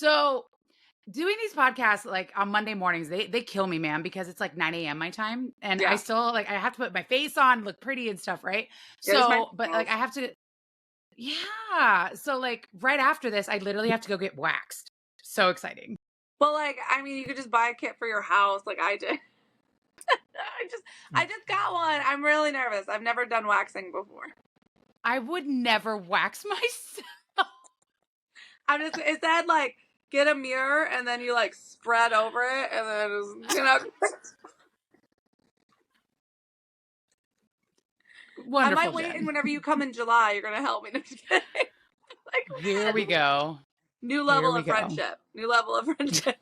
So doing these podcasts like on Monday mornings, they kill me, man, because it's like 9 a.m. my time. And I Yeah. still like I have to put my face on, look pretty and stuff, right? Yeah, there's my So, but like I have to, yeah. So like right after this, I literally have to go get waxed. So exciting. Well, like, I mean, you could just buy a kit for your house, like I did. I just got one. I'm really nervous. I've never done waxing before. I would never wax myself. I'm just instead like get a mirror and then you like spread over it and then just, I Wonderful, might wait, Jen. and whenever you come in July, you're gonna help me. No, just kidding. Like, Here we go. New level Here we of go. friendship. New level of friendship.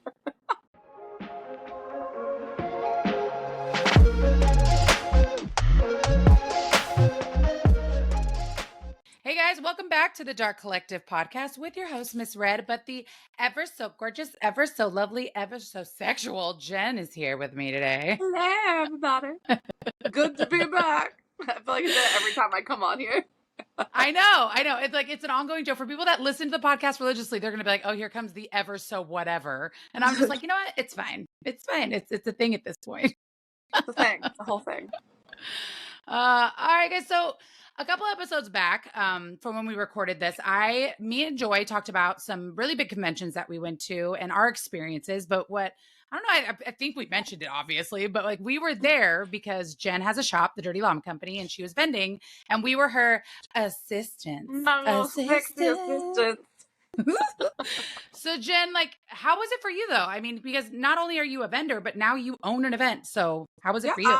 Hey guys, welcome back to the Dark Collective podcast with your host, Miss Red, but the ever so gorgeous, ever so lovely, ever so sexual Jen is here with me today. Hello, everybody. Good to be back. I feel like I say it every time I come on here. I know. It's like, it's an ongoing joke for people that listen to the podcast religiously. They're going to be like, oh, here comes the ever so whatever. And I'm just like, you know what? It's fine. It's fine. It's a thing at this point. It's a thing. It's a whole thing. All right, guys. So a couple episodes back from when we recorded this, me and Joy talked about some really big conventions that we went to and our experiences. But I don't know, I think we mentioned it obviously, but like we were there because Jen has a shop, the Dirty Llama Company, and she was vending, and we were her assistants. My little sexy assistant. So Jen, like, how was it for you though? I mean, because not only are you a vendor, but now you own an event. So how was it for you?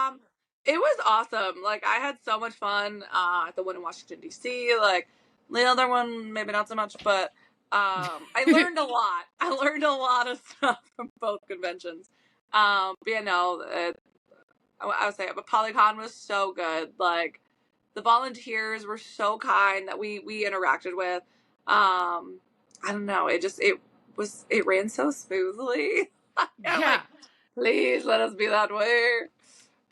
It was awesome. Like, I had so much fun at the one in Washington, D.C. Like, the other one, maybe not so much, but I learned a lot. I learned a lot of stuff from both conventions. But yeah, no, I would say, but Polycon was so good. Like, the volunteers were so kind that we interacted with. I don't know. It ran so smoothly. I'm Yeah. like, please let us be that way.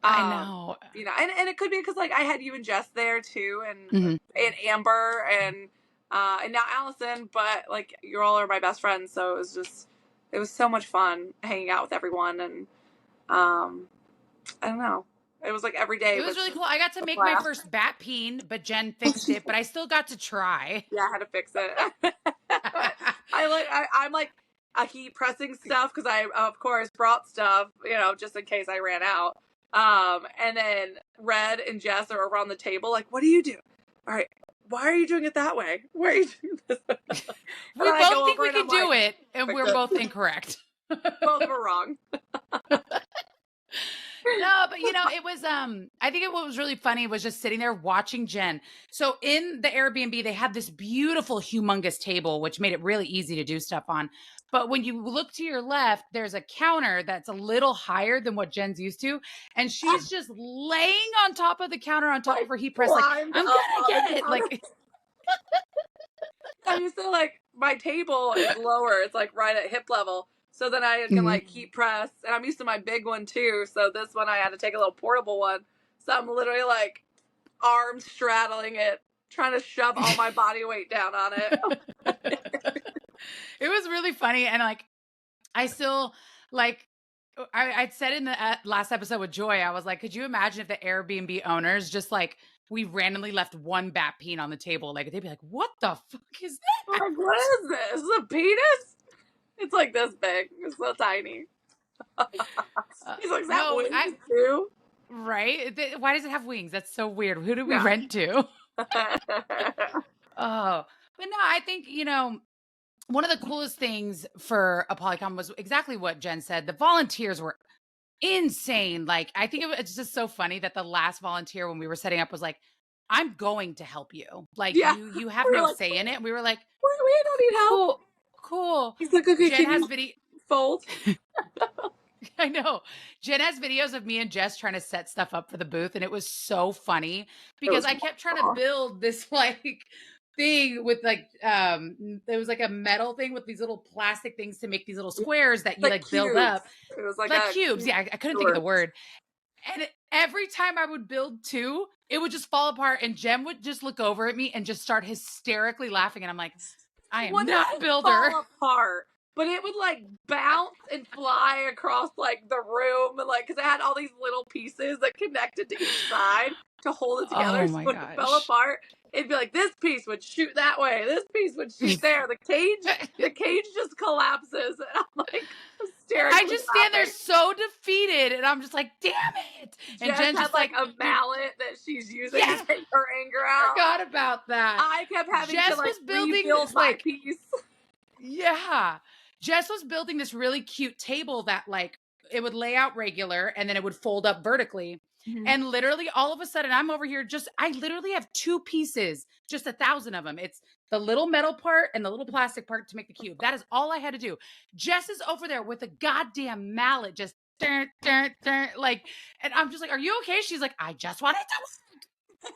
I know. You know, and it could be because like I had you and Jess there too, and Amber and now Allison, but like you all are my best friends, so it was so much fun hanging out with everyone, and I don't know, it was like every day. It was really cool. I got to make my first bat peen, but Jen fixed it, but I still got to try. Yeah, I had to fix it. I'm like a heat pressing stuff because I of course brought stuff, you know, just in case I ran out. And then Red and Jess are around the table like, what do you do? All right, why are you doing it that way? Why are you doing this? We both think we can do it, and we're both incorrect. Both were wrong. No, but you know, it was, I think what was really funny was just sitting there watching Jen. So in the Airbnb, they had this beautiful, humongous table, which made it really easy to do stuff on. But when you look to your left, there's a counter that's a little higher than what Jen's used to. And she's just laying on top of the counter on top of her heat press. Like, I'm going to get it. Like, I'm used to like, my table is lower. It's like right at hip level. So then I can like heat press, and I'm used to my big one too. So this one I had to take a little portable one. So I'm literally like arms straddling it, trying to shove all my body weight down on it. It was really funny. And like, I still like, I'd said in the last episode with Joy, I was like, could you imagine if the Airbnb owners just like, we randomly left one bat peen on the table? Like, they'd be like, what the fuck is that? Like, what is this? Is this a penis? It's like this big. It's so tiny. He's like, is that wings too? Right? Why does it have wings? That's so weird. Who do we rent to? Oh, but no, I think, you know, one of the coolest things for a Polycon was exactly what Jen said. The volunteers were insane. Like, I think it's just so funny that the last volunteer when we were setting up was like, I'm going to help you. Like, you have no say in it. And we were like, we don't need help. Cool. He's like, okay, Jen has video fold. I know. Jen has videos of me and Jess trying to set stuff up for the booth, and it was so funny because I kept trying to build this like thing with like there was like a metal thing with these little plastic things to make these little squares that you like build up. It was like cubes. Yeah, I couldn't think of the word. And every time I would build two, it would just fall apart, and Jen would just look over at me and just start hysterically laughing, and I'm like, I am not a builder. Fall apart. but it would like bounce and fly across like the room, and like because it had all these little pieces that connected to each side to hold it together. Oh So my when it fell gosh. apart, it'd be like this piece would shoot that way, this piece would shoot there. The cage just collapses, and I'm like And I hysterically just stand there laughing. so defeated, and I'm just like, damn it. And Jess Jen's had just like like, a dude, mallet that she's using to yeah, take her anger I out. forgot about that. I kept having to Jess like was building rebuild this my like, piece. yeah. Jess was building this really cute table that like it would lay out regular and then it would fold up vertically. And literally all of a sudden I'm over here I literally have two pieces, just 1,000 of them. It's the little metal part and the little plastic part to make the cube. That is all I had to do. Jess is over there with a goddamn mallet, just like, and I'm just like, are you okay? She's like, I just wanted to.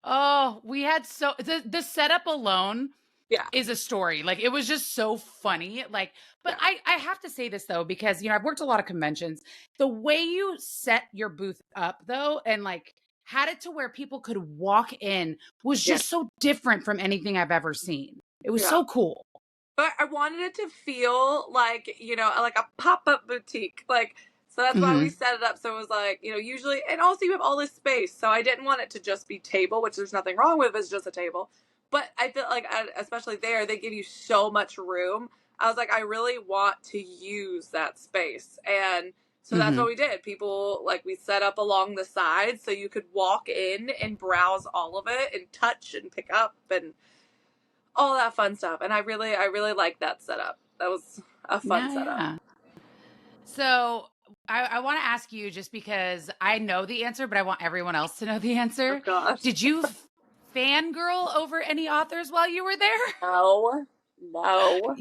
Oh, we had the setup alone Yeah. is a story. Like it was just so funny. Like, but Yeah. I have to say this though, because I've worked a lot of conventions. The way you set your booth up though, and like had it to where people could walk in was just so different from anything I've ever seen. It was so cool. But I wanted it to feel like, like a pop-up boutique. Like, so that's why we set it up. So it was like, usually, and also you have all this space. So I didn't want it to just be table, which there's nothing wrong with. It's just a table. But I feel like, especially there, they give you so much room. I was like, I really want to use that space. And so that's what we did. People, like, we set up along the sides so you could walk in and browse all of it and touch and pick up and all that fun stuff. And I really liked that setup. That was a fun setup. Yeah. So I want to ask you, just because I know the answer, but I want everyone else to know the answer. Oh gosh. Did you fangirl over any authors while you were there? No.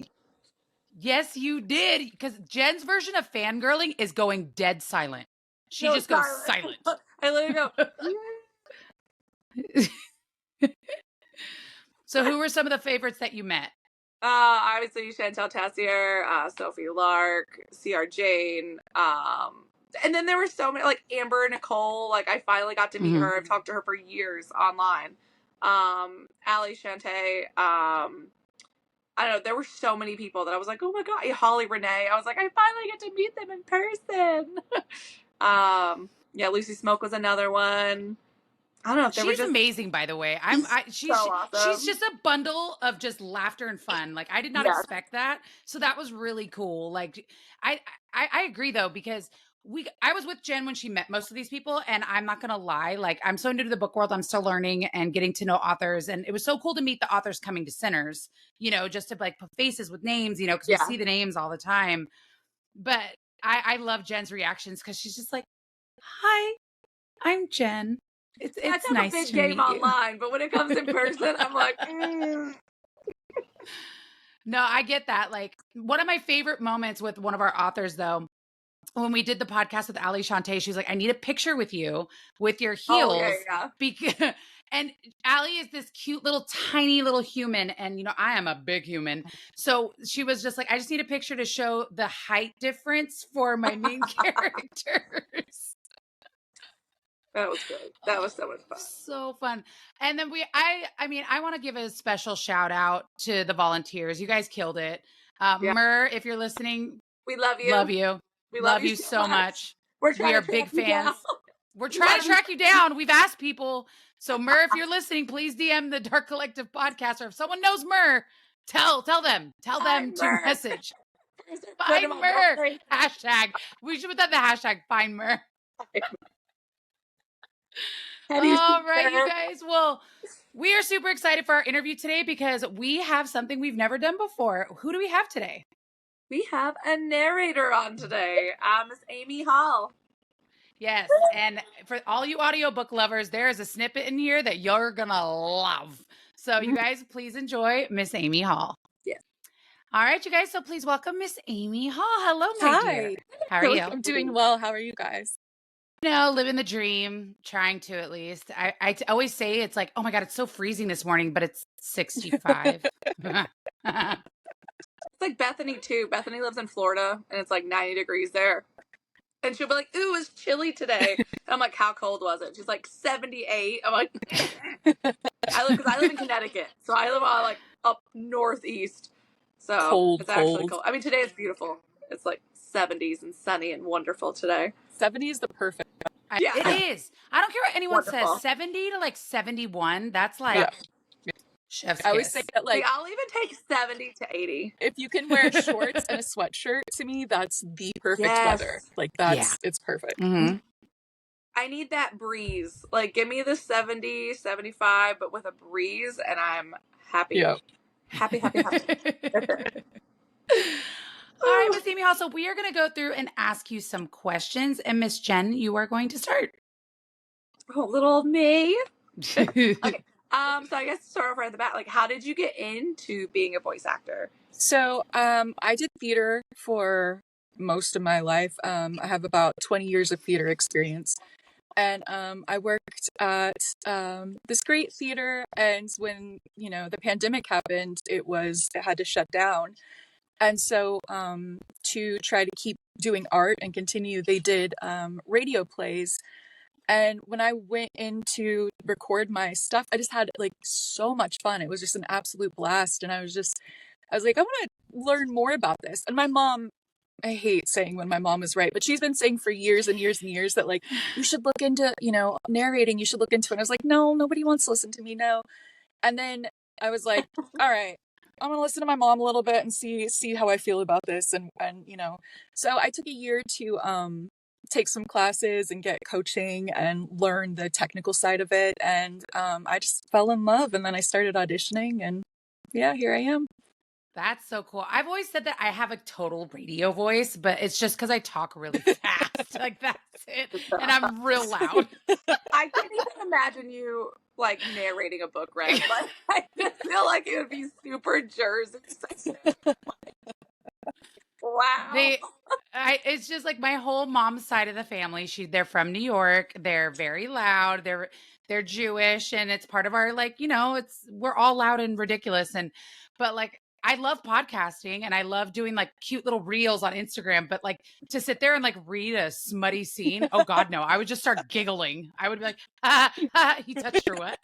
Yes, you did. Because Jen's version of fangirling is going dead silent. She just goes silent. I literally go. So who were some of the favorites that you met? Obviously Chantel Tassier, Sophie Lark, C.R. Jane, and then there were so many, like Amber Nicole. Like I finally got to meet her. I've talked to her for years online. Ali Shante. I don't know. There were so many people that I was like, oh my god, Holly Renee. I was like, I finally get to meet them in person. Yeah, Lucy Smoke was another one. I don't know if she's amazing, by the way. She's so awesome. She's just a bundle of just laughter and fun. Like I did not expect that, so that was really cool. Like I agree though, because I was with Jen when she met most of these people, and I'm not gonna lie, like I'm so new to the book world. I'm still learning and getting to know authors, and it was so cool to meet the authors coming to Sinners. Just to like put faces with names, because we see the names all the time. But I love Jen's reactions because she's just like, "Hi, I'm Jen. It's nice a big to game meet online, but when it comes in person, I'm like, No, I get that. Like one of my favorite moments with one of our authors, though, when we did the podcast with Ali Shante, she's like, I need a picture with you with your heels. Oh, yeah. Because, and Ali is this cute little tiny little human. And, I am a big human. So she was just like, I just need a picture to show the height difference for my main characters. That was good. That was so much fun. So fun. And then I want to give a special shout out to the volunteers. You guys killed it. Mur, if you're listening, we love you. Love you. We love you so much. We are big fans. We're trying to track you down. We've asked people. So Mur, if you're listening, please DM the Dark Collective podcast. Or if someone knows Mur, tell them to message. Find Mur. Hashtag. We should put that in the hashtag find Mur. All right, you guys. Well, we are super excited for our interview today because we have something we've never done before. Who do we have today? We have a narrator on today, Miss Amy Hall. Yes, and for all you audiobook lovers, there is a snippet in here that you're gonna love. So you guys, please enjoy Miss Amy Hall. Yes. All right, you guys. So please welcome Miss Amy Hall. Hello, my dear. How are you? I'm doing well. How are you guys? Living the dream, trying to at least. I always say it's like, oh my God, it's so freezing this morning, but it's 65. It's like Bethany too. Bethany lives in Florida and it's like 90 degrees there. And she'll be like, ooh, it's chilly today. And I'm like, how cold was it? She's like 78. I'm like, because I live in Connecticut. So I live on like up northeast. So Cold, it's actually cold. cold. I mean, today is beautiful. It's like 70s and sunny and wonderful today. 70 is the perfect. Yeah, It is. I don't care what anyone says. wonderful. 70 to like 71. That's like Yeah. chef's I always say kiss. that, Like, like, I'll even take 70 to 80. if you can wear shorts and a sweatshirt, to me, that's the perfect weather. Yes. Like, Yeah. it's perfect. Mm-hmm. I need that breeze. Like, give me the 70, 75, but with a breeze, and I'm happy. Yeah. Happy, happy, happy. All right, Miss Amy Hall. So we are going to go through and ask you some questions. And Miss Jen, you are going to start. Oh, little old me. Okay. So I guess to start off right at the bat, like, how did you get into being a voice actor? So, I did theater for most of my life. I have about 20 years of theater experience. And I worked at this great theater, and when, the pandemic happened, it had to shut down. And so to try to keep doing art and continue, they did radio plays. And when I went in to record my stuff, I just had like so much fun. It was just an absolute blast. And I was like, I want to learn more about this. And my mom, I hate saying when my mom is right, but she's been saying for years and years and years that, like, you should look into, narrating, you should look into it. And I was like, no, nobody wants to listen to me. No. And then I was like, all right, I'm going to listen to my mom a little bit and see how I feel about this. And, so I took a year to, take some classes and get coaching and learn the technical side of it. And, I just fell in love, and then I started auditioning, and yeah, here I am. That's so cool. I've always said that I have a total radio voice, but it's just because I talk really fast. Like, that's it. And I'm real loud. I can't even imagine you like narrating a book, right? Like, I just feel like it would be super Jersey. Wow. It's just like my whole mom's side of the family. They're from New York. They're very loud. They're Jewish, and it's part of our, like, we're all loud and ridiculous. But like, I love podcasting and I love doing like cute little reels on Instagram, but like to sit there and like read a smutty scene. Oh God, no. I would just start giggling. I would be like, he touched her what?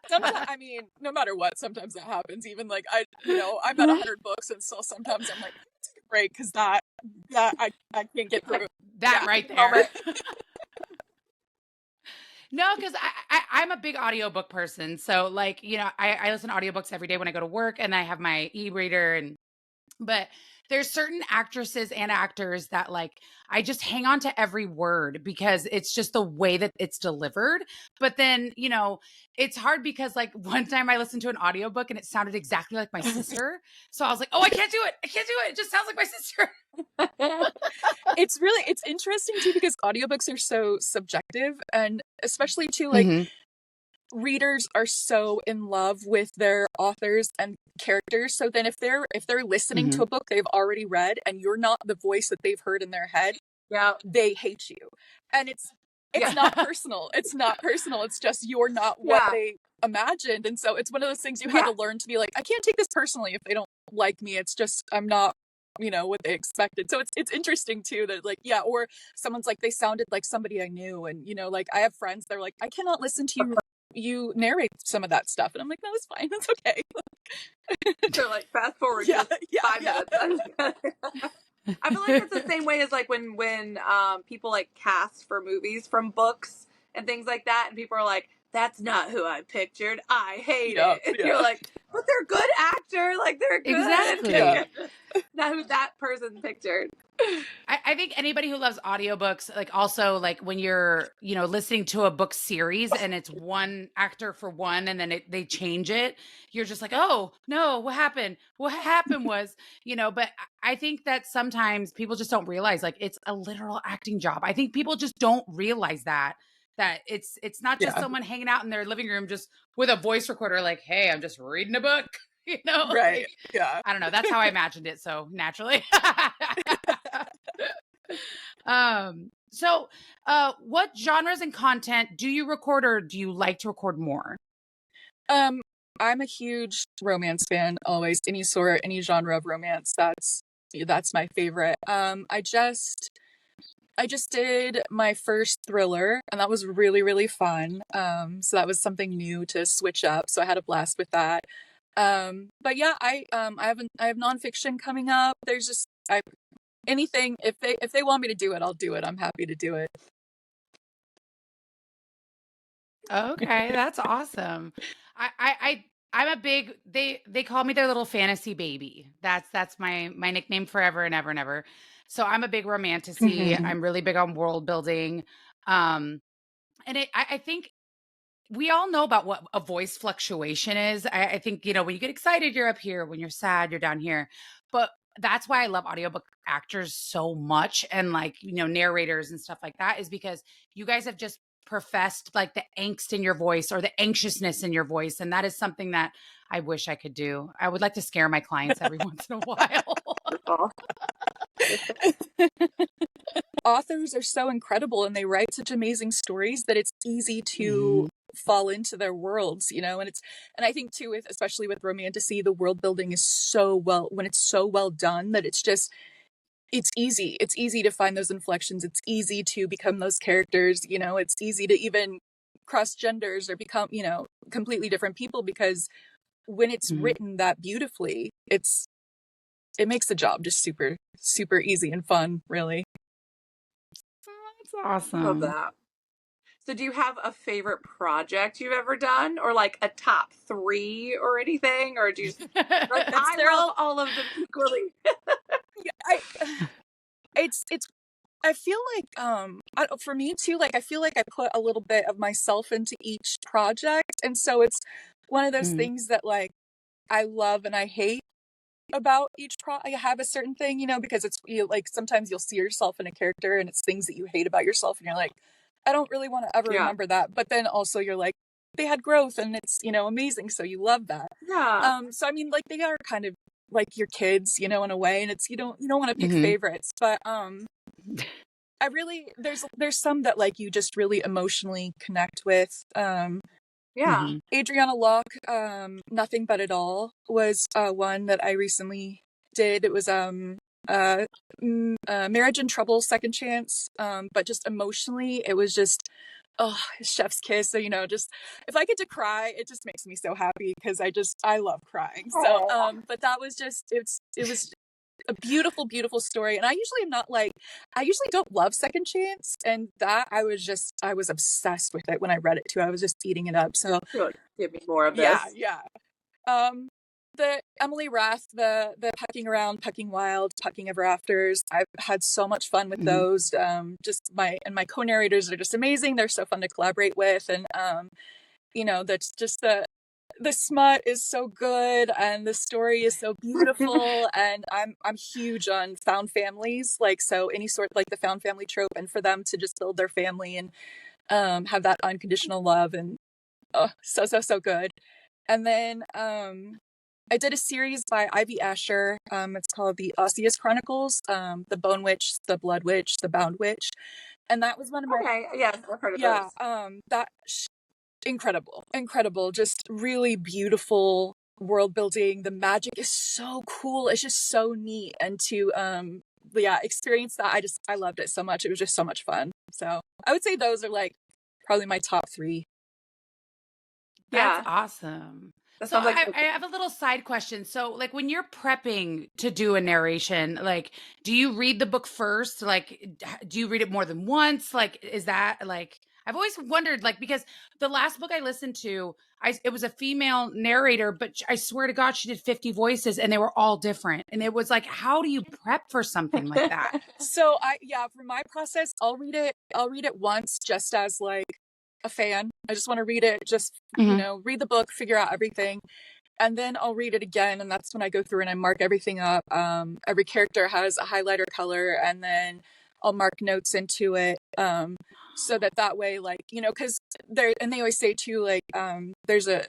Sometimes, I mean, no matter what, sometimes that happens. Even like I'm at 100 books, and still sometimes I'm like, take a break, because that I can't get through that right there. No, because I'm a big audiobook person. So like, I listen to audiobooks every day when I go to work, and I have my e-reader, but there's certain actresses and actors that like, I just hang on to every word because it's just the way that it's delivered. But then, it's hard because like one time I listened to an audiobook and it sounded exactly like my sister. So I was like, oh, I can't do it. I can't do it. It just sounds like my sister. It's interesting too, because audiobooks are so subjective, and especially too, like, readers are so in love with their authors and characters. So then if they're listening to a book they've already read and you're not the voice that they've heard in their head, they hate you. And it's not personal. It's not personal. It's just you're not what they imagined. And so it's one of those things you have to learn to be like, I can't take this personally if they don't like me. It's just I'm not what they expected. So it's interesting too that like, or someone's like, they sounded like somebody I knew. And like, I have friends, they're like, I cannot listen to you narrate some of that stuff. And I'm like, no, it's fine. It's okay. So like, fast forward just 5 minutes. I feel like it's the same way as like when people like cast for movies from books and things like that, and people are like, that's not who I pictured. I hate it. And you're like, but they're good actor. Like, they're good. Exactly. Not who that person pictured. I think anybody who loves audiobooks, like also like when you're, listening to a book series and it's one actor for one and then they change it, you're just like, oh no, what happened? What happened was, but I think that sometimes people just don't realize like it's a literal acting job. I think people just don't realize that it's not just someone hanging out in their living room just with a voice recorder like, hey, I'm just reading a book. Right. Like, I don't know. That's how I imagined it. So naturally. So what genres and content do you record, or do you like to record more? I'm a huge romance fan, always. Any genre of romance, that's my favorite. I just did my first thriller, and that was really, really fun. So that was something new to switch up. So I had a blast with that. But yeah, I have nonfiction coming up. There's just anything, if they want me to do it, I'll do it. I'm happy to do it. Okay, that's awesome. I'm a big they call me their little fantasy baby. That's my nickname forever and ever and ever. So I'm a big romantasy. I'm really big on world building. Um and I think we all know about what a voice fluctuation is. I think, when you get excited, you're up here. When you're sad, you're down here. But that's why I love audiobook actors so much and like, narrators and stuff like that is because you guys have just professed like the angst in your voice or the anxiousness in your voice. And that is something that I wish I could do. I would like to scare my clients every once in a while. Authors are so incredible and they write such amazing stories that it's easy to fall into their worlds, and I think too, especially with romantasy, the world building is when it's so well done that it's easy to find those inflections. It's easy to become those characters, it's easy to even cross genders or become, completely different people, because when it's written that beautifully, it makes the job just super, super easy and fun, really. That's awesome. Love that. So do you have a favorite project you've ever done, or like a top 3 or anything, or do you I love all of them equally? I feel like for me too, like I feel like I put a little bit of myself into each project, and so it's one of those things that like I love and I hate about each I have a certain thing, because it's like sometimes you'll see yourself in a character and it's things that you hate about yourself and you're like, I don't really want to ever remember that, but then also you're like, they had growth and it's amazing, so you love that. So I mean, like they are kind of like your kids, in a way, and it's you don't want to pick favorites, but I really there's some that like you just really emotionally connect with. Adriana Locke, Nothing But It All was one that I recently did. It was Marriage in Trouble, Second Chance, but just emotionally it was just chef's kiss. So just if I get to cry, it just makes me so happy because I love crying. So but that was just it was a beautiful, beautiful story. And I usually don't love Second Chance, and that I was obsessed with it when I read it too. I was just eating it up. So give me more of this. Yeah. The Emily Rath, the Pucking Around, Pucking Wild, Pucking Ever Afters, I've had so much fun with those. Just my co-narrators are just amazing. They're so fun to collaborate with, and that's just the smut is so good and the story is so beautiful. And I'm huge on found families, like, so any sort, like the found family trope, and for them to just build their family and have that unconditional love, and so good. And then I did a series by Ivy Asher. It's called the Osseous Chronicles, the Bone Witch, the Blood Witch, the Bound Witch, and that was one of my yes, I've heard of those. That incredible, just really beautiful world building. The magic is so cool. It's just so neat, and to experience that, I loved it so much. It was just so much fun. So I would say those are like probably my top 3. That's awesome. So I have a little side question. So like when you're prepping to do a narration, like, do you read the book first? Like, do you read it more than once? Like, is that like, I've always wondered, like, because the last book I listened to, it was a female narrator, but I swear to God, she did 50 voices and they were all different. And it was like, how do you prep for something like that? So for my process, I'll read it once just as like a fan. I just want to read it, just, read the book, figure out everything. And then I'll read it again. And that's when I go through and I mark everything up. Every character has a highlighter color, and then I'll mark notes into it. So that way, like, cause and they always say too, like, there's a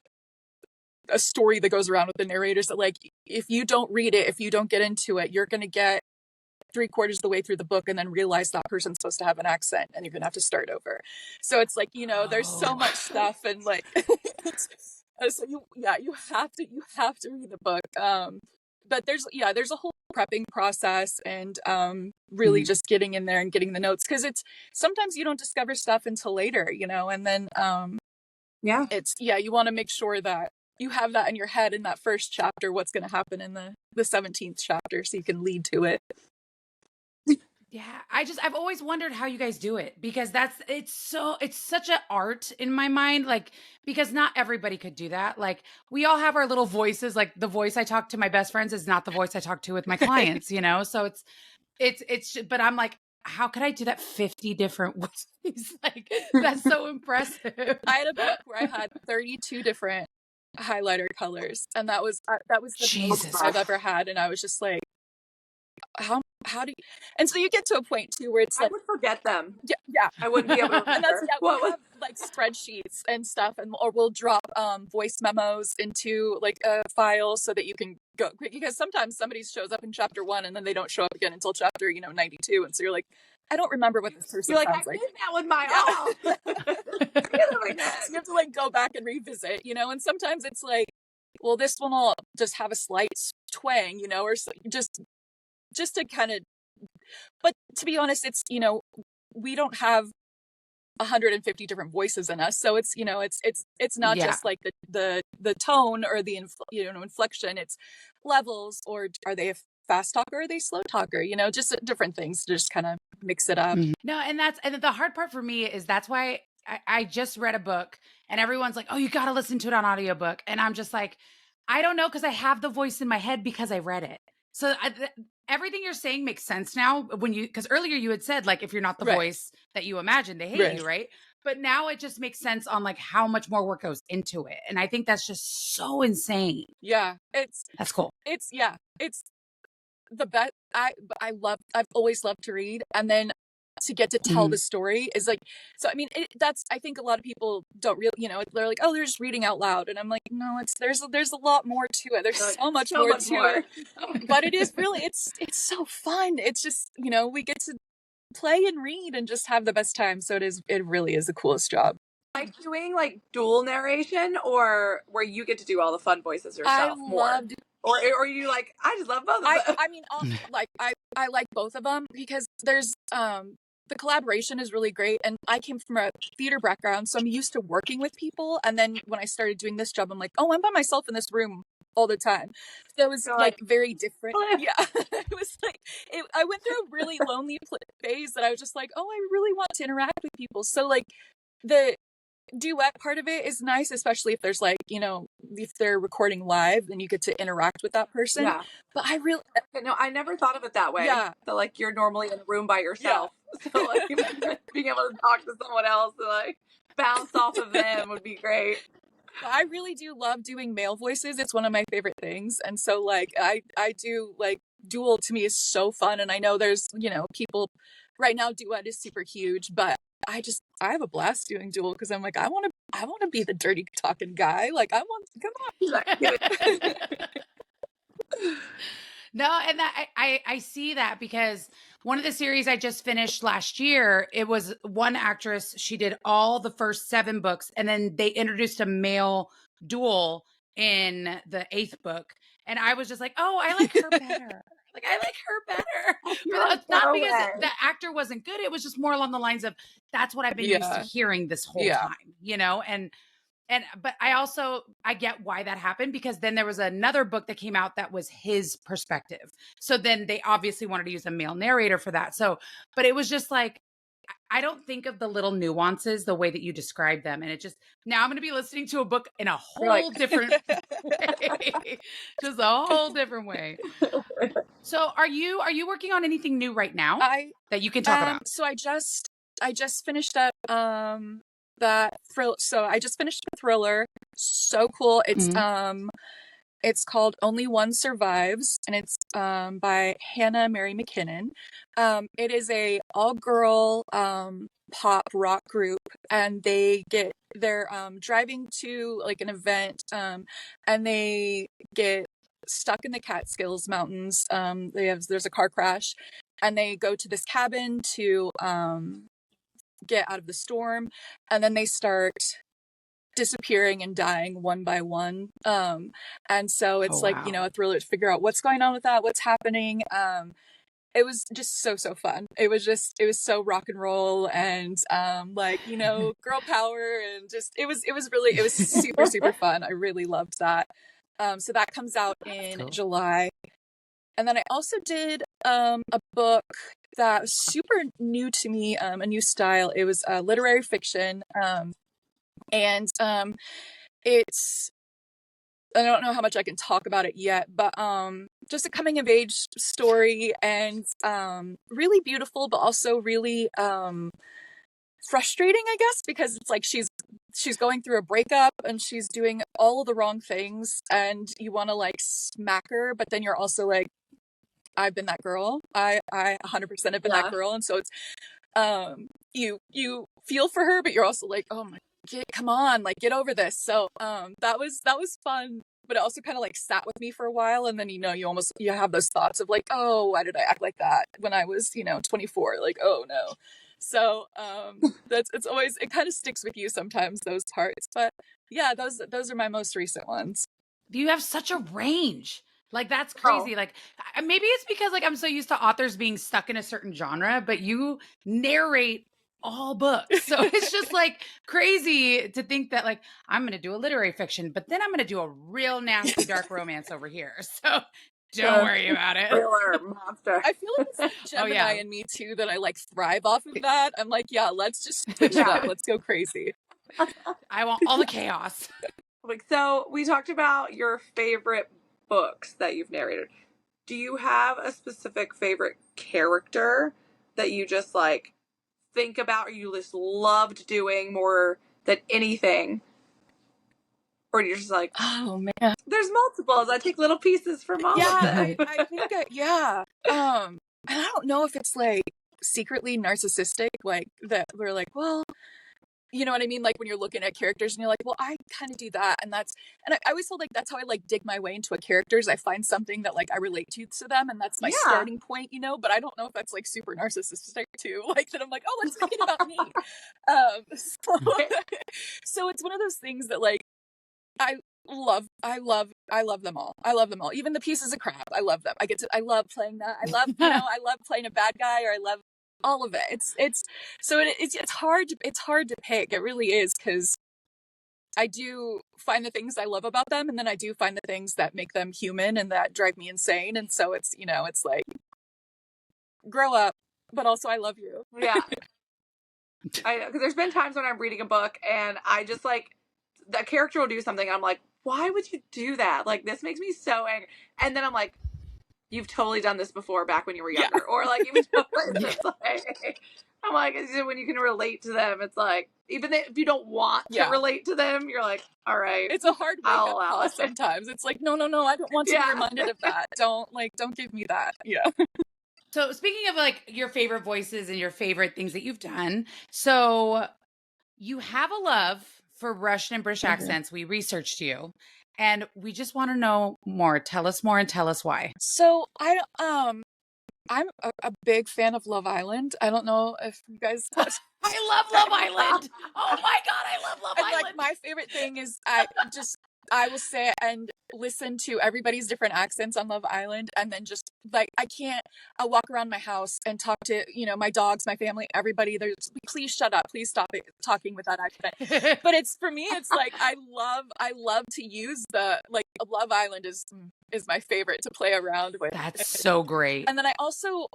story that goes around with the narrators that like, if you don't read it, if you don't get into it, you're going to get 3/4 of the way through the book and then realize that person's supposed to have an accent and you're gonna have to start over. So it's like, there's so much stuff, and like so you have to read the book. But there's a whole prepping process, and really just getting in there and getting the notes, because it's sometimes you don't discover stuff until later, and then you want to make sure that you have that in your head in that first chapter, what's going to happen in the 17th chapter, so you can lead to it. Yeah, I've always wondered how you guys do it, because it's such an art in my mind, like, because not everybody could do that. Like, we all have our little voices, like the voice I talk to my best friends is not the voice I talk to with my clients, so but I'm like, how could I do that 50 different ways? Like, that's so impressive. I had a book where I had 32 different highlighter colors, and that was the Jesus. most I've ever had, and I was just like, how do you... And so you get to a point too where it's like, I would forget them. Yeah. I wouldn't be able to remember. And that's, we have like spreadsheets and stuff, or we'll drop voice memos into like a file so that you can go quick, because sometimes somebody shows up in chapter 1 and then they don't show up again until chapter 92, and so you're like, I don't remember what this person sounds like. I did that with my own. So you have to like go back and revisit, and sometimes it's like, well, this one will just have a slight twang, or just to kind of, but to be honest, it's, we don't have 150 different voices in us, so it's, it's not just like the tone or the inflection, it's levels, or are they a fast talker, or are they slow talker, just different things to just kind of mix it up. No, and the hard part for me is that's why I just read a book and everyone's like, oh, you got to listen to it on audiobook, and I'm just like, I don't know, because I have the voice in my head because I read it. So everything you're saying makes sense now, because earlier you had said, like, if you're not the voice that you imagine, they hate you, right? But now it just makes sense on like how much more work goes into it. And I think that's just so insane. Yeah. That's cool. It's the best. I've always loved to read. And then to get to tell the story is like, so I mean, I think a lot of people don't really, they're like, oh, they're just reading out loud, and I'm like, no, there's a lot more to it. There's so much more to it. But it is really, it's so fun. It's just, we get to play and read and just have the best time. So it really is the coolest job. Like doing like dual narration, or where you get to do all the fun voices yourself or you like, I just love both of them. I mean, like I like both of them, because there's the collaboration is really great, and I came from a theater background, so I'm used to working with people, and then when I started doing this job, I'm like, oh, I'm by myself in this room all the time, so it was like very different. Yeah. It was like, I went through a really lonely phase that I was just like, oh, I really want to interact with people, so like the duet part of it is nice, especially if there's like, if they're recording live, then you get to interact with that person. Yeah. But I never thought of it that way. Yeah. That like you're normally in a room by yourself. Yeah. So like being able to talk to someone else and like bounce off of them would be great. I really do love doing male voices. It's one of my favorite things. And so like I do, like, dual to me is so fun. And I know there's, people right now, duet is super huge, but I have a blast doing dual, because I'm like, I want to be the dirty talking guy. Like, come on. No, and that I see that, because one of the series I just finished last year, it was one actress, she did all the first 7 books, and then they introduced a male dual in the 8th book, and I was just like, oh, I like her better. Like, I like her better. But it's not because the actor wasn't good. It was just more along the lines of, that's what I've been used to hearing this whole time, but I get why that happened, because then there was another book that came out that was his perspective. So then they obviously wanted to use a male narrator for that. So, but it was just like, I don't think of the little nuances the way that you describe them. And it just, now I'm going to be listening to a book in a whole different way, just a whole different way. So are you working on anything new right now that you can talk about? So I just finished up, that thrill. So I just finished a thriller. So cool. It's called Only One Survives, and it's by Hannah Mary McKinnon. It is a all-girl pop rock group, and they're driving to like an event, and they get stuck in the Catskills Mountains. There's a car crash, and they go to this cabin to get out of the storm, and then they start disappearing and dying one by one, and so it's a thriller to figure out what's going on with that, what's happening, it was just so fun. It was so rock and roll and like, you know, girl power, and just it was super fun. I really loved that. So that comes out in July. And then I also did a book that was super new to me, a new style. It was literary fiction, and it's, I don't know how much I can talk about it yet, but just a coming of age story, and really beautiful, but also really frustrating, I guess, because it's like she's going through a breakup and she's doing all of the wrong things, and you want to like smack her, but then you're also like, I've been that girl. I 100% have been that girl, and so it's you feel for her, but you're also like, oh my, come on, like get over this. So that was fun, but it also kind of like sat with me for a while, and then you have those thoughts of like, oh, why did I act like that when I was 24? Like, oh no. So it's always, it kind of sticks with you sometimes, those parts. But yeah, those are my most recent ones. You have such a range. Like, that's crazy. Like, maybe it's because like I'm so used to authors being stuck in a certain genre, but you narrate all books. So it's just like crazy to think that like I'm going to do a literary fiction, but then I'm going to do a real nasty dark romance over here. So don't worry about it. Thriller monster. I feel like it's Gemini in me too, that I like thrive off of that. I'm like, yeah, let's just switch it up. Let's go crazy. I want all the chaos. Like, so we talked about your favorite books that you've narrated. Do you have a specific favorite character that you just like think about, or you just loved doing more than anything? Or you're just like, oh man, there's multiples. I take little pieces from all of them. I think and I don't know if it's like secretly narcissistic, like that we're like, well, you know what I mean? Like when you're looking at characters and you're like, well, I kind of do that. And I always feel like that's how I like dig my way into a character, is I find something that like I relate to them, and that's my starting point, but I don't know if that's like super narcissistic too. Like that I'm like, oh, let's make it about me. So it's one of those things that like, I love them all. I love them all. Even the pieces of crap. I love them. I love playing that. I love, I love playing a bad guy, or I love all of it. It's hard to pick. It really is, because I do find the things I love about them, and then I do find the things that make them human and that drive me insane. And so it's it's like, grow up, but also I love you. Yeah. I know, because there's been times when I'm reading a book and I just like, the character will do something and I'm like, why would you do that? Like, this makes me so angry. And then I'm like, you've totally done this before back when you were younger. Or like, even I'm like, when you can relate to them, it's like, even if you don't want to relate to them, you're like, all right. It's a hard wake-up call sometimes. It's like, no, I don't want to be reminded of that. Don't give me that. Yeah. So speaking of like your favorite voices and your favorite things that you've done, so you have a love for Russian and British accents. We researched you, and we just want to know more. Tell us more and tell us why. So I'm a big fan of Love Island. I don't know if you guys watch. I love Love Island. Oh my God, I love Love Island. Like, my favorite thing is I will say and listen to everybody's different accents on Love Island, and then just like, I'll walk around my house and talk to, my dogs, my family, everybody. There's, please shut up, please stop it, talking with that accent. But it's, for me, it's like, I love to use the, like, Love Island is my favorite to play around with. That's so great. And then I also,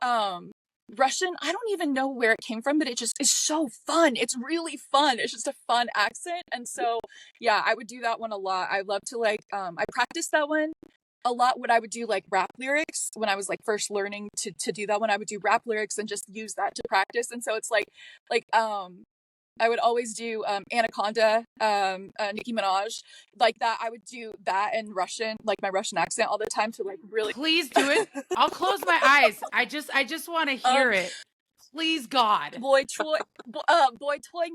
Russian, I don't even know where it came from, but it just is so fun. It's really fun. It's just a fun accent. And so, yeah, I would do that one a lot. I love to like, I practiced that one a lot when I would do like rap lyrics. When I was like first learning to do that one, I would do rap lyrics and just use that to practice. And so it's like, I would always do Anaconda, Nicki Minaj, like that. I would do that in Russian, like my Russian accent all the time, to like really. Please do it. I'll close my eyes. I just want to hear it. Please, God. Boy toy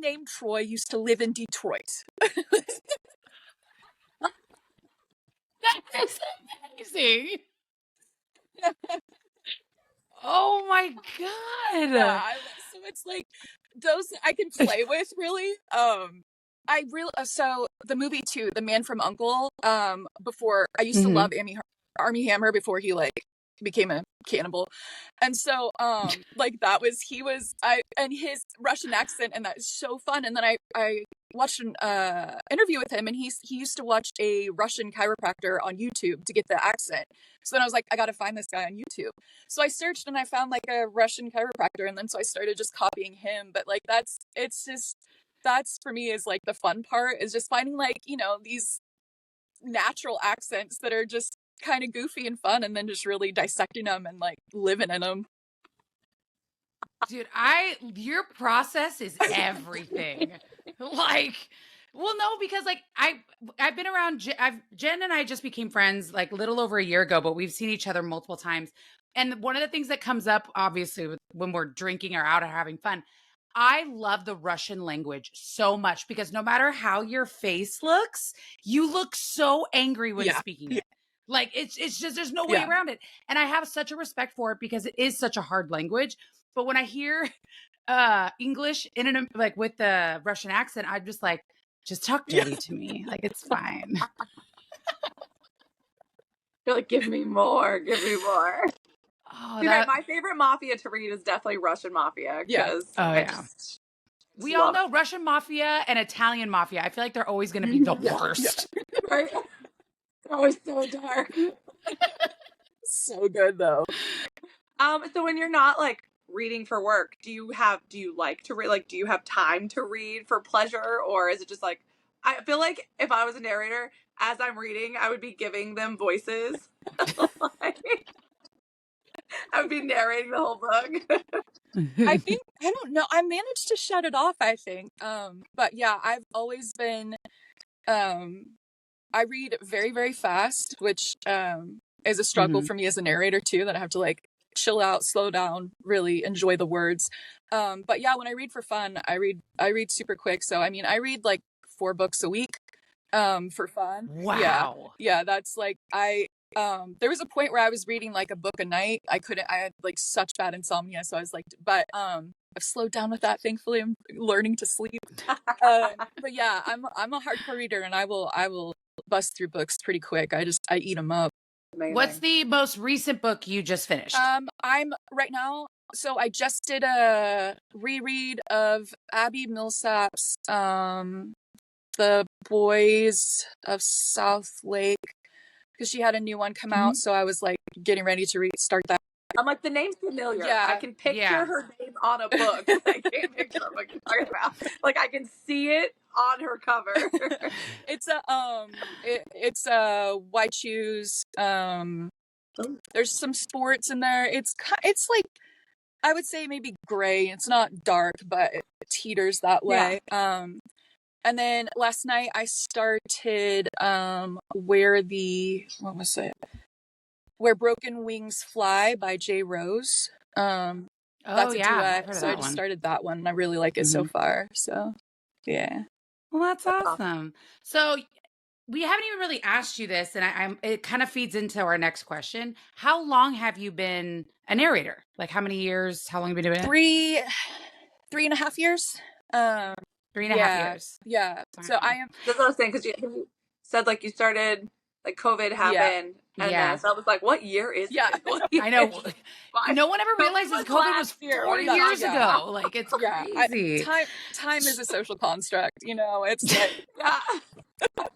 named Troy used to live in Detroit. That is amazing. Oh my God. Yeah, so it's like those I can play with, really. So the movie too, The Man from U.N.C.L.E. Before, I used to love Armie Hammer before he like became a cannibal. And so like that was and his Russian accent, and that is so fun. And then I watched an interview with him, and he used to watch a Russian chiropractor on YouTube to get the accent. So then I was like, I gotta find this guy on YouTube. So I searched and I found like a Russian chiropractor, and then so I started just copying him. But like that's for me is like the fun part, is just finding like, you know, these natural accents that are just kind of goofy and fun, and then just really dissecting them and like living in them. Dude, your process is everything. Like, well, no, because like I've been around. Jen and I just became friends like a little over a year ago, but we've seen each other multiple times. And one of the things that comes up, obviously, when we're drinking or out or having fun, I love the Russian language so much because no matter how your face looks, you look so angry when speaking it. Like it's just there's no way around it. And I have such a respect for it because it is such a hard language. But when I hear English like with the Russian accent, I'm just like, just talk dirty to me. Like it's fine. You're like, give me more, give me more. Oh, Dude, my favorite mafia to read is definitely Russian mafia. We all know Russian mafia and Italian mafia. I feel like they're always going to be the worst. Right? They're always so dark. So good though. So when you're not like reading for work, do you like to read? Like, do you have time to read for pleasure, or is it just like, I feel like if I was a narrator, as I'm reading, I would be giving them voices. Like, I would be narrating the whole book. I don't know. I managed to shut it off, I think. But yeah, I've always been, I read very, very fast, which is a struggle for me as a narrator too, that I have to like chill out, slow down, really enjoy the words. But yeah, when I read for fun, I read super quick. So I mean, I read like 4 books a week for fun. Wow. Yeah, that's like there was a point where I was reading like a book a night. I had like such bad insomnia, so I was like, but I've slowed down with that. Thankfully, I'm learning to sleep. But yeah, I'm a hardcore reader, and I will bust through books pretty quick. I eat them up. Amazing. What's the most recent book you just finished? I'm right now. So I just did a reread of Abby Millsap's The Boys of South Lake, because she had a new one come out. So I was like getting ready to start that. I'm like, the name's familiar. Yeah. I can picture her name on a book. I can't picture what you're talking about. Like, I can see it on her cover. It's white shoes. There's some sports in there. It's like, I would say maybe gray. It's not dark, but it teeters that way. Yeah. And then last night I started Where Broken Wings Fly by J. Rose. That's a duet. So I just started that one, and I really like it so far. So yeah. Well, that's awesome. So we haven't even really asked you this, and it kind of feeds into our next question. How long have you been a narrator? Like how many years? How long have you been doing it? 3.5 years. 3.5 years. Yeah. So I am. That's what I was saying, because you said like you started, like COVID happened. And then, so I was like, what year is it? I know. No one ever realizes COVID was 4 years ago. Like, it's crazy. Time is a social construct, you know, it's like,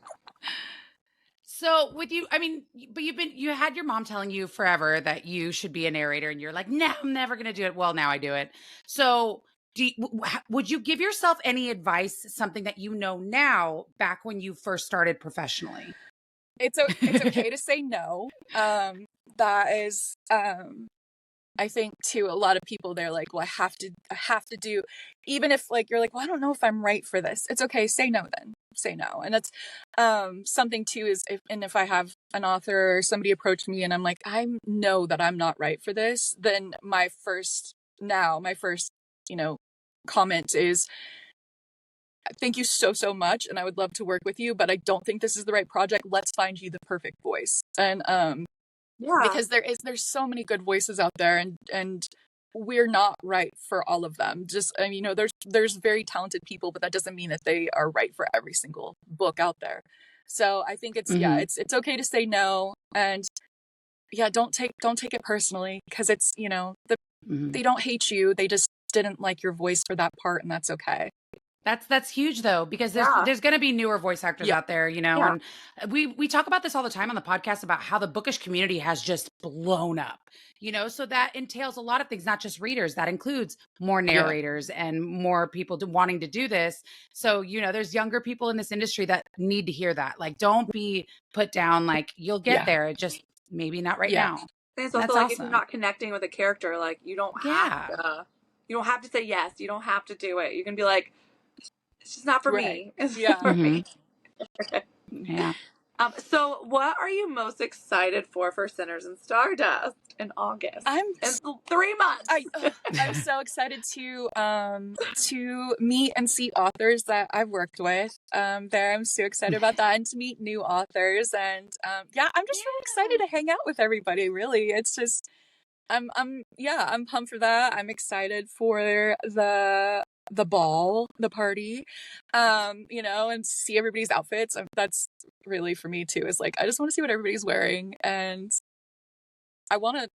So with you, I mean, but you had your mom telling you forever that you should be a narrator, and you're like, no, I'm never going to do it. Well, now I do it. So would you give yourself any advice, something that you know now, back when you first started professionally? It's okay to say no. That is, I think to a lot of people, they're like, well, I have to do, even if like, you're like, well, I don't know if I'm right for this. It's okay. Say no then. Say no. And that's, something too is, if I have an author or somebody approach me and I'm like, I know that I'm not right for this, then my first, you know, comment is, thank you so much, and I would love to work with you, but I don't think this is the right project. Let's find you the perfect voice. And because there's so many good voices out there, and we're not right for all of them. Just, you know, there's very talented people, but that doesn't mean that they are right for every single book out there. So I think it's it's okay to say no, and don't take it personally, because it's, Mhm. they don't hate you. They just didn't like your voice for that part, and that's okay. That's huge though, because Yeah. there's going to be newer voice actors Yeah. out there, Yeah. and we talk about this all the time on the podcast about how the bookish community has just blown up, so that entails a lot of things, not just readers. That includes more narrators and more people wanting to do this. So, there's younger people in this industry that need to hear that. Like, don't be put down. Like, you'll get there. It just maybe not right now. It's also That's like, if awesome. you're not connecting with a character, like, you don't have to say yes. You don't have to do it. You can be like, it's just not for me. It's not for me. Yeah. So what are you most excited for Sinners and Stardust in August? In 3 months. I'm so excited to meet and see authors that I've worked with. I'm so excited about that, and to meet new authors. And I'm just really excited to hang out with everybody. Really, it's just I'm pumped for that. I'm excited for the ball, the party, and see everybody's outfits. That's really for me too, is like, I just want to see what everybody's wearing, and I want to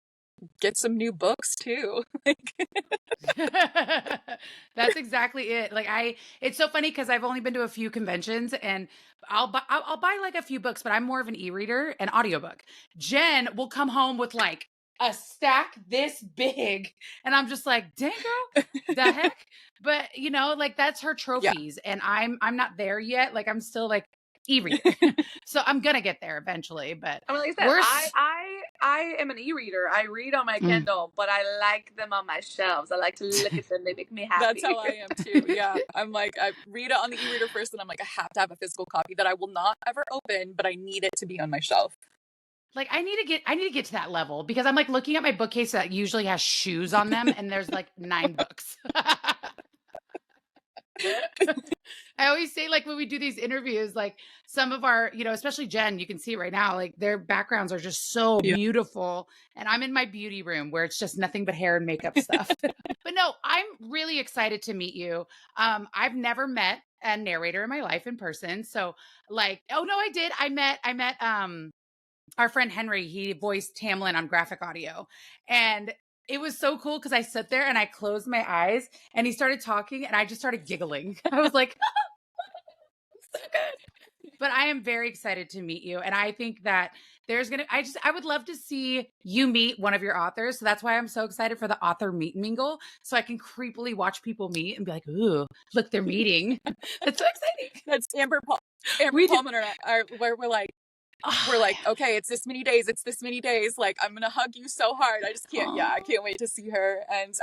get some new books too. That's exactly it. Like, it's so funny because I've only been to a few conventions, and I'll buy like a few books, but I'm more of an e-reader and audiobook. Jen will come home with like a stack this big, and I'm just like, dang girl, the heck. But like, that's her trophies, and I'm not there yet. Like, I'm still like e-reader. So I'm gonna get there eventually. But I mean, like I said, I am an e-reader. I read on my Kindle, but I like them on my shelves. I like to look at them. They make me happy. That's how I am too. Yeah. I'm like, I read it on the e-reader first, and I'm like, I have to have a physical copy that I will not ever open, but I need it to be on my shelf. Like, I need to get to that level, because I'm like looking at my bookcase that usually has shoes on them, and there's like 9 books. I always say, like, when we do these interviews, like, some of our, especially Jen, you can see it right now, like, their backgrounds are just so beautiful. And I'm in my beauty room where it's just nothing but hair and makeup stuff. But no, I'm really excited to meet you. I've never met a narrator in my life in person. So, like, oh no, I did. I met our friend Henry. He voiced Tamlin on graphic audio. And it was so cool because I sat there and I closed my eyes and he started talking and I just started giggling. I was like, so good. But I am very excited to meet you. And I think that I would love to see you meet one of your authors. So that's why I'm so excited for the author meet and mingle. So I can creepily watch people meet and be like, ooh, look, they're meeting. That's so exciting. That's Amber Pullman and I, where we're like, okay, it's this many days. Like, I'm going to hug you so hard. I just can't. Yeah, I can't wait to see her. And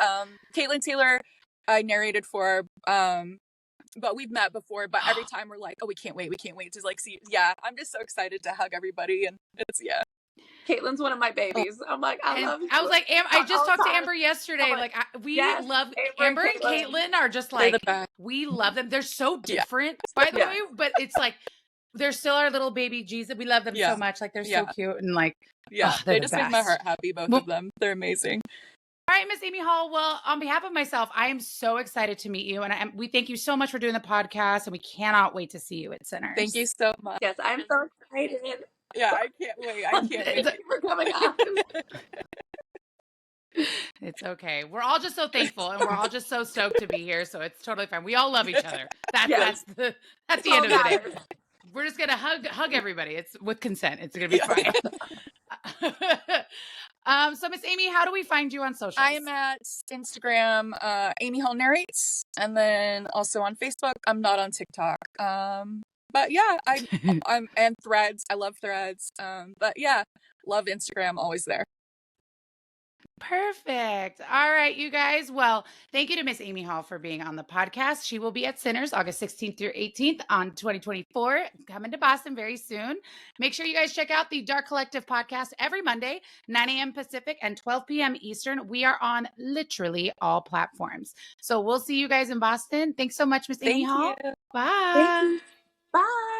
Caitlin Taylor, I narrated for, but we've met before. But every time we're like, oh, we can't wait to like see. Yeah, I'm just so excited to hug everybody. And it's, Caitlin's one of my babies. I'm like, I love you. I was like, I just talked to Amber yesterday. We love Amber and Caitlin are just like, we love them. They're so different, by the way. But it's like, they're still our little baby G's. We love them so much. Like, they're so cute, and like, they just make my heart happy. Both of them, they're amazing. All right, Miss Amy Hall. Well, on behalf of myself, I am so excited to meet you, and we thank you so much for doing the podcast, and we cannot wait to see you at Sinners. Thank you so much. Yes, I'm so excited. Yeah, I can't wait. Thank you for coming on. It's okay. We're all just so thankful, and we're all just so stoked to be here. So it's totally fine. We all love each other. That's the end of the day. We're just gonna hug everybody. It's with consent. It's gonna be fine. So Miss Amy, how do we find you on socials? I am at Instagram, Amy Hall Narrates, and then also on Facebook. I'm not on TikTok. But yeah, I'm and Threads. I love Threads. But yeah, love Instagram. Always there. Perfect. All right, you guys. Well, thank you to Miss Amy Hall for being on the podcast. She will be at Sinners August 16th through 18th on 2024, coming to Boston very soon. Make sure you guys check out the Dark Collective podcast every Monday, 9 a.m. Pacific and 12 p.m. Eastern. We are on literally all platforms. So we'll see you guys in Boston. Thanks so much, Miss Amy Hall. You. Bye. Bye.